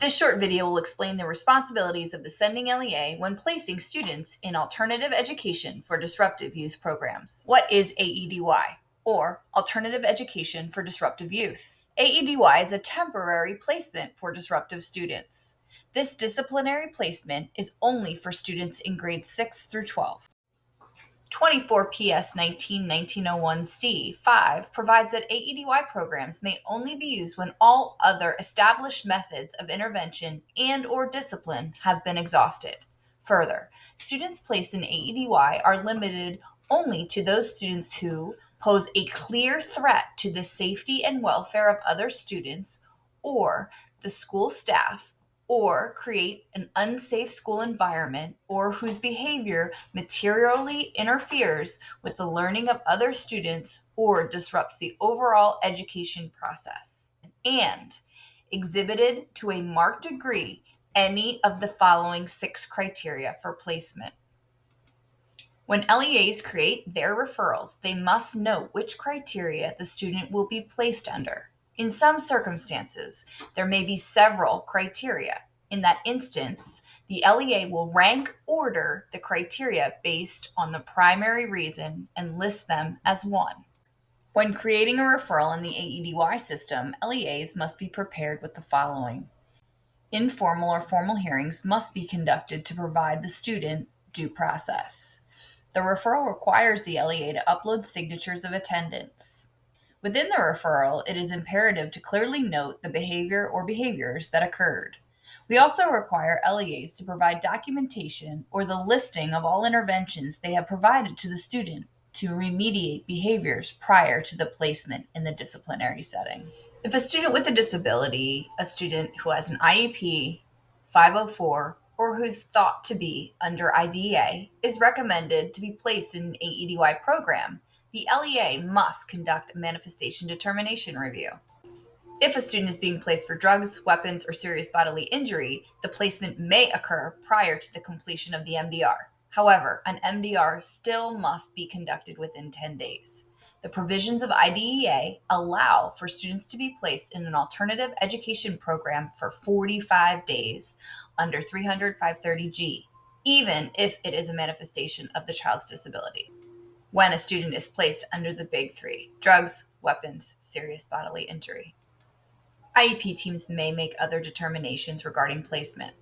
This short video will explain the responsibilities of the sending LEA when placing students in alternative education for disruptive youth programs. What is AEDY, or Alternative Education for Disruptive Youth? AEDY is a temporary placement for disruptive students. This disciplinary placement is only for students in grades 6 through 12. 24 PS 19-1901C5 provides that AEDY programs may only be used when all other established methods of intervention and/or discipline have been exhausted. Further, students placed in AEDY are limited only to those students who pose a clear threat to the safety and welfare of other students or the school staff, or create an unsafe school environment, or whose behavior materially interferes with the learning of other students or disrupts the overall education process, and exhibited to a marked degree any of the following 6 criteria for placement. When LEAs create their referrals, they must note which criteria the student will be placed under. In some circumstances, there may be several criteria. In that instance, the LEA will rank order the criteria based on the primary reason and list them as 1. When creating a referral in the AEDY system, LEAs must be prepared with the following. Informal or formal hearings must be conducted to provide the student due process. The referral requires the LEA to upload signatures of attendance. Within the referral, it is imperative to clearly note the behavior or behaviors that occurred. We also require LEAs to provide documentation or the listing of all interventions they have provided to the student to remediate behaviors prior to the placement in the disciplinary setting. If a student with a disability, a student who has an IEP, 504, or who's thought to be under IDEA, is recommended to be placed in an AEDY program, the LEA must conduct a manifestation determination review. If a student is being placed for drugs, weapons, or serious bodily injury, the placement may occur prior to the completion of the MDR. However, an MDR still must be conducted within 10 days. The provisions of IDEA allow for students to be placed in an alternative education program for 45 days under 300-530G, even if it is a manifestation of the child's disability. When a student is placed under the big 3, drugs, weapons, serious bodily injury. IEP teams may make other determinations regarding placement.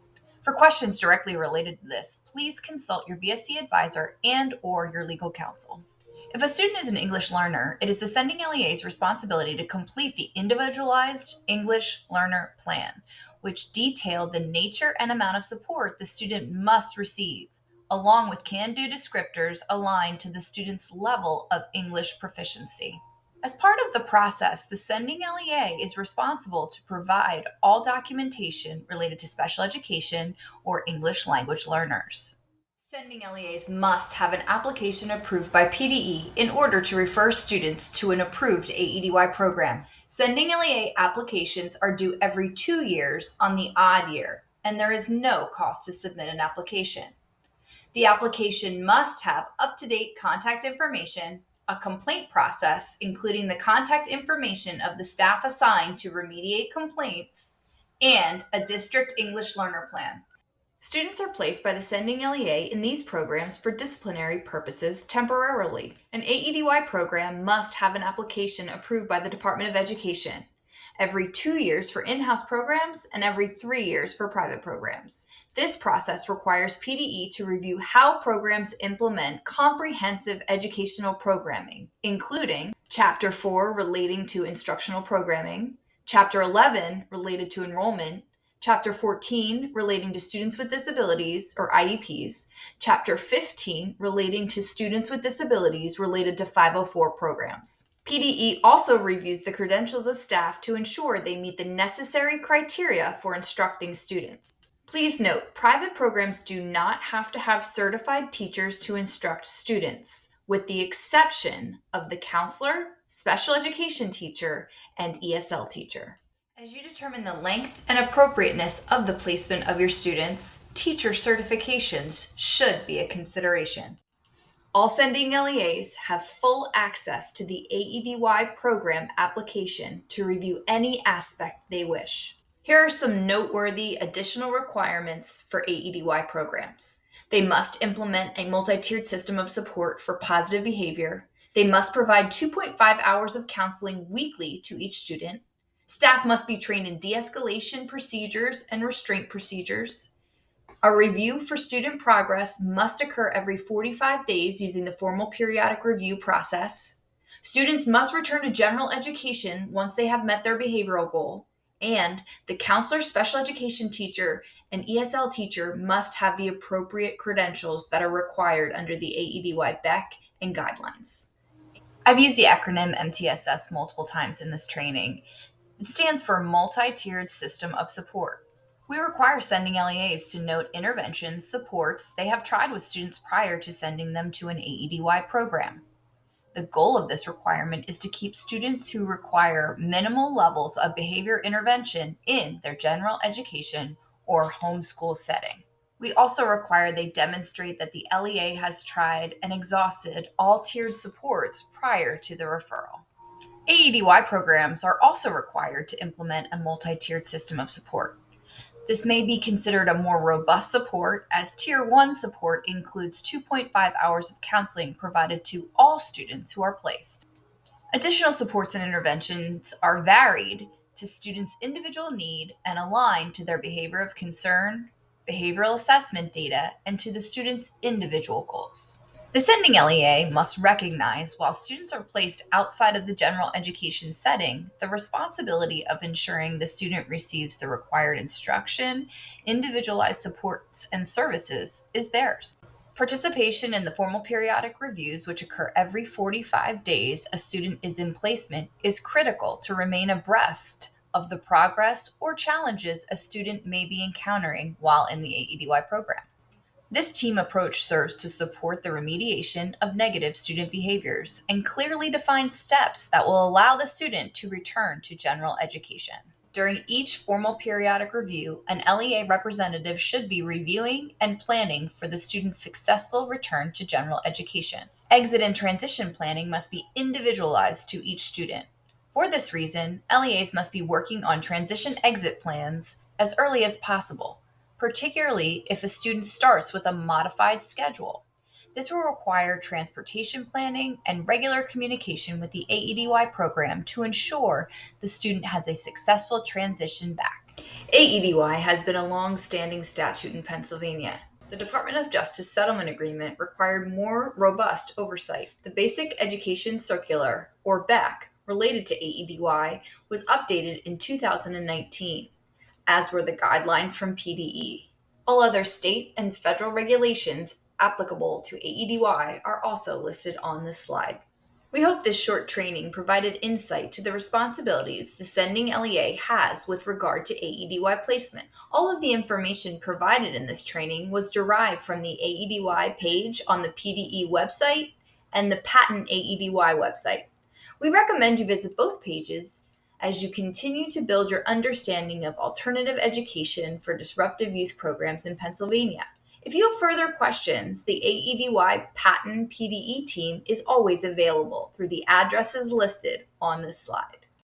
For questions directly related to this, please consult your BSC advisor and/or your legal counsel. If a student is an English learner, it is the sending LEA's responsibility to complete the Individualized English Learner Plan, which detailed the nature and amount of support the student must receive, along with can-do descriptors aligned to the student's level of English proficiency. As part of the process, the sending LEA is responsible to provide all documentation related to special education or English language learners. Sending LEAs must have an application approved by PDE in order to refer students to an approved AEDY program. Sending LEA applications are due every 2 years on the odd year, and there is no cost to submit an application. The application must have up-to-date contact information, a complaint process, including the contact information of the staff assigned to remediate complaints, and a district English learner plan. Students are placed by the sending LEA in these programs for disciplinary purposes temporarily. An AEDY program must have an application approved by the Department of Education every 2 years for in-house programs and every 3 years for private programs. This process requires PDE to review how programs implement comprehensive educational programming, including Chapter 4 relating to instructional programming, Chapter 11 related to enrollment, Chapter 14 relating to students with disabilities or IEPs, Chapter 15 relating to students with disabilities related to 504 programs. PDE also reviews the credentials of staff to ensure they meet the necessary criteria for instructing students. Please note, private programs do not have to have certified teachers to instruct students, with the exception of the counselor, special education teacher, and ESL teacher. As you determine the length and appropriateness of the placement of your students, teacher certifications should be a consideration. All sending LEAs have full access to the AEDY program application to review any aspect they wish. Here are some noteworthy additional requirements for AEDY programs. They must implement a multi-tiered system of support for positive behavior. They must provide 2.5 hours of counseling weekly to each student. Staff must be trained in de-escalation procedures and restraint procedures. A review for student progress must occur every 45 days using the formal periodic review process. Students must return to general education once they have met their behavioral goal, and the counselor, special education teacher, and ESL teacher must have the appropriate credentials that are required under the AEDY BEC and guidelines. I've used the acronym MTSS multiple times in this training. It stands for Multi-Tiered System of Support. We require sending LEAs to note interventions, supports they have tried with students prior to sending them to an AEDY program. The goal of this requirement is to keep students who require minimal levels of behavior intervention in their general education or homeschool setting. We also require they demonstrate that the LEA has tried and exhausted all tiered supports prior to the referral. AEDY programs are also required to implement a multi-tiered system of support. This may be considered a more robust support, as Tier 1 support includes 2.5 hours of counseling provided to all students who are placed. Additional supports and interventions are varied to students' individual need and aligned to their behavior of concern, behavioral assessment data, and to the student's individual goals. The sending LEA must recognize, while students are placed outside of the general education setting, the responsibility of ensuring the student receives the required instruction, individualized supports, and services is theirs. Participation in the formal periodic reviews, which occur every 45 days a student is in placement, is critical to remain abreast of the progress or challenges a student may be encountering while in the AEDY program. This team approach serves to support the remediation of negative student behaviors and clearly defines steps that will allow the student to return to general education. During each formal periodic review, an LEA representative should be reviewing and planning for the student's successful return to general education. Exit and transition planning must be individualized to each student. For this reason, LEAs must be working on transition exit plans as early as possible, particularly if a student starts with a modified schedule. This will require transportation planning and regular communication with the AEDY program to ensure the student has a successful transition back. AEDY has been a long-standing statute in Pennsylvania. The Department of Justice Settlement Agreement required more robust oversight. The Basic Education Circular, or BEC, related to AEDY was updated in 2019, as were the guidelines from PDE. All other state and federal regulations applicable to AEDY are also listed on this slide. We hope this short training provided insight to the responsibilities the sending LEA has with regard to AEDY placements. All of the information provided in this training was derived from the AEDY page on the PDE website and the Patent AEDY website. We recommend you visit both pages as you continue to build your understanding of alternative education for disruptive youth programs in Pennsylvania. If you have further questions, the AEDY Patent PDE team is always available through the addresses listed on this slide.